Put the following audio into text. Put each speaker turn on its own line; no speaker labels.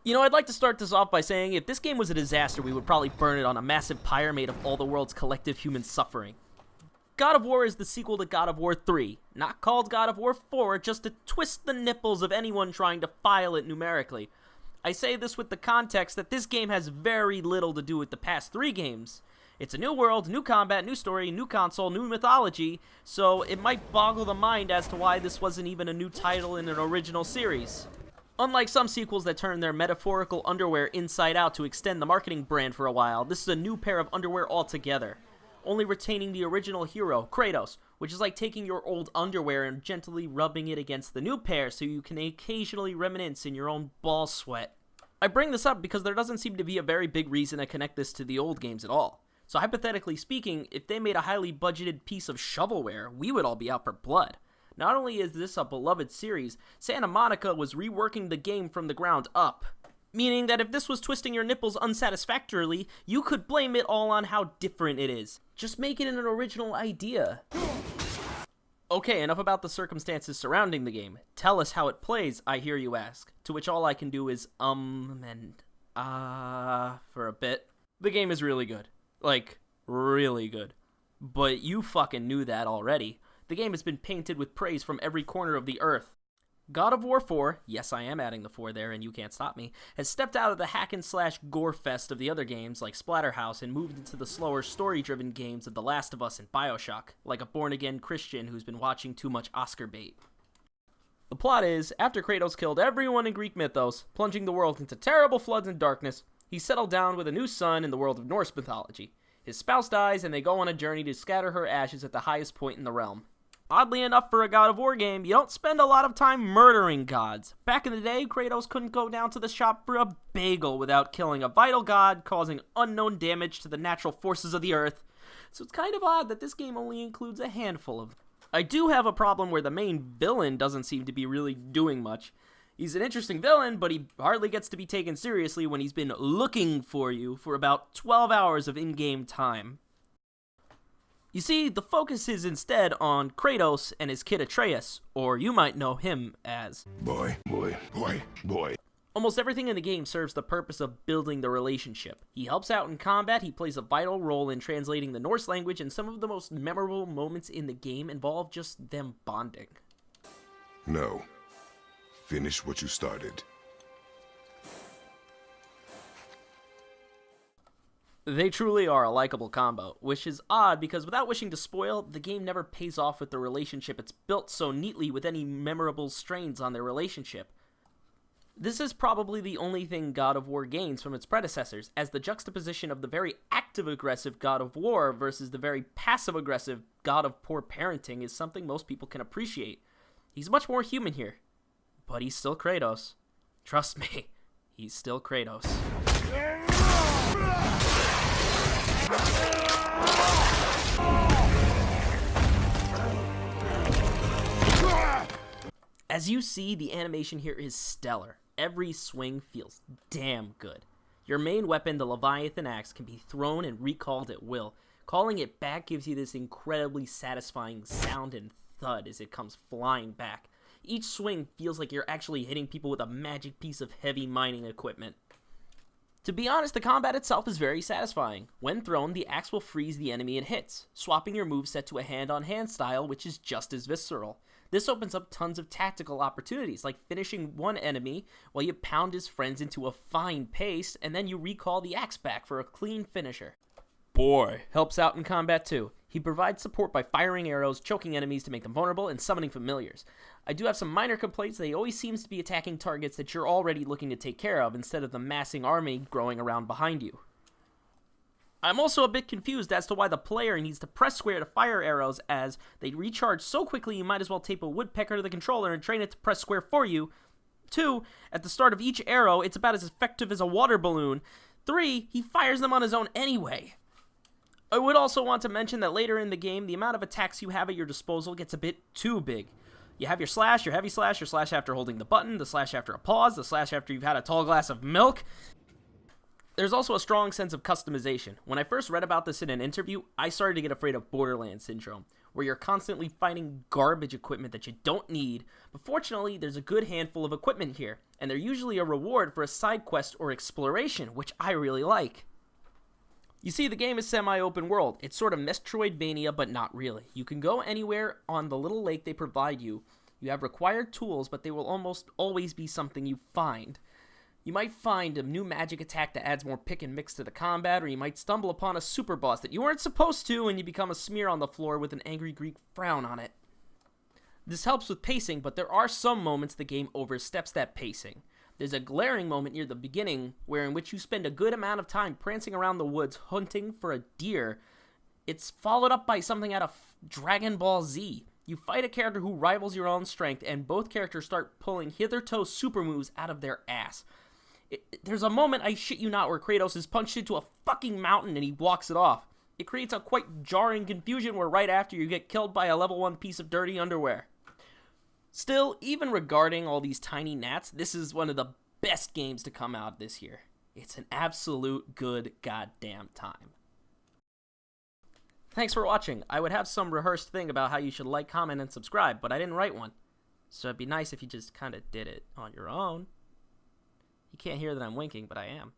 I'd like to start this off by saying if this game was a disaster, we would probably burn it on a massive pyre made of all the world's collective human suffering. God of War is the sequel to God of War 3, not called God of War 4 just to twist the nipples of anyone trying to file it numerically. I say this with the context that this game has very little to do with the past 3 games. It's a new world, new combat, new story, new console, new mythology, so it might boggle the mind as to why this wasn't even a new title in an original series. Unlike some sequels that turn their metaphorical underwear inside out to extend the marketing brand for a while, this is a new pair of underwear altogether, only retaining the original hero, Kratos, which is like taking your old underwear and gently rubbing it against the new pair so you can occasionally reminisce in your own ball sweat. I bring this up because there doesn't seem to be a very big reason to connect this to the old games at all. So hypothetically speaking, if they made a highly budgeted piece of shovelware, we would all be out for blood. Not only is this a beloved series, Santa Monica was reworking the game from the ground up. Meaning that if this was twisting your nipples unsatisfactorily, you could blame it all on how different it is. Just make it an original idea. Okay, enough about the circumstances surrounding the game. Tell us how it plays, I hear you ask. To which all I can do is and for a bit. The game is really good. Like, really good. But you fucking knew that already. The game has been painted with praise from every corner of the earth. God of War 4, yes I am adding the 4 there and you can't stop me, has stepped out of the hack and slash gore fest of the other games like Splatterhouse and moved into the slower story-driven games of The Last of Us and Bioshock, like a born-again Christian who's been watching too much Oscar bait. The plot is, after Kratos killed everyone in Greek mythos, plunging the world into terrible floods and darkness, he settled down with a new son in the world of Norse mythology. His spouse dies and they go on a journey to scatter her ashes at the highest point in the realm. Oddly enough, for a God of War game, you don't spend a lot of time murdering gods. Back in the day, Kratos couldn't go down to the shop for a bagel without killing a vital god, causing unknown damage to the natural forces of the earth. So it's kind of odd that this game only includes a handful of them. I do have a problem where the main villain doesn't seem to be really doing much. He's an interesting villain, but he hardly gets to be taken seriously when he's been looking for you for about 12 hours of in-game time. You see, the focus is instead on Kratos and his kid Atreus, or you might know him as
Boy.
Almost everything in the game serves the purpose of building the relationship. He helps out in combat, he plays a vital role in translating the Norse language, and some of the most memorable moments in the game involve just them bonding.
No. Finish what you started.
They truly are a likable combo, which is odd because without wishing to spoil, the game never pays off with the relationship it's built so neatly with any memorable strains on their relationship. This is probably the only thing God of War gains from its predecessors, as the juxtaposition of the very active-aggressive God of War versus the very passive-aggressive God of Poor Parenting is something most people can appreciate. He's much more human here, but he's still Kratos. Trust me, he's still Kratos. As you see, the animation here is stellar. Every swing feels damn good. Your main weapon, the Leviathan Axe, can be thrown and recalled at will. Calling it back gives you this incredibly satisfying sound and thud as it comes flying back. Each swing feels like you're actually hitting people with a magic piece of heavy mining equipment. To be honest, the combat itself is very satisfying. When thrown, the axe will freeze the enemy it hits, swapping your moveset to a hand-on-hand style, which is just as visceral. This opens up tons of tactical opportunities, like finishing one enemy while you pound his friends into a fine pace, and then you recall the axe back for a clean finisher. Boy helps out in combat too. He provides support by firing arrows, choking enemies to make them vulnerable, and summoning familiars. I do have some minor complaints that he always seems to be attacking targets that you're already looking to take care of instead of the massing army growing around behind you. I'm also a bit confused as to why the player needs to press square to fire arrows, as they recharge so quickly you might as well tape a woodpecker to the controller and train it to press square for you. 2, at the start of each arrow, it's about as effective as a water balloon. 3, he fires them on his own anyway. I would also want to mention that later in the game, the amount of attacks you have at your disposal gets a bit too big. You have your slash, your heavy slash, your slash after holding the button, the slash after a pause, the slash after you've had a tall glass of milk. There's also a strong sense of customization. When I first read about this in an interview, I started to get afraid of Borderlands syndrome, where you're constantly finding garbage equipment that you don't need, but fortunately there's a good handful of equipment here, and they're usually a reward for a side quest or exploration, which I really like. You see, the game is semi-open world. It's sort of Metroidvania, but not really. You can go anywhere on the little lake they provide you. You have required tools, but they will almost always be something you find. You might find a new magic attack that adds more pick and mix to the combat, or you might stumble upon a super boss that you weren't supposed to, and you become a smear on the floor with an angry Greek frown on it. This helps with pacing, but there are some moments the game oversteps that pacing. There's a glaring moment near the beginning in which you spend a good amount of time prancing around the woods hunting for a deer. It's followed up by something out of Dragon Ball Z. You fight a character who rivals your own strength, and both characters start pulling hitherto super moves out of their ass. There's a moment, I shit you not, where Kratos is punched into a fucking mountain and he walks it off. It creates a quite jarring confusion where right after you get killed by a level 1 piece of dirty underwear. Still, even regarding all these tiny gnats, this is one of the best games to come out this year. It's an absolute good goddamn time. Thanks for watching. I would have some rehearsed thing about how you should like, comment, and subscribe, but I didn't write one. So it'd be nice if you just kind of did it on your own. You can't hear that I'm winking, but I am.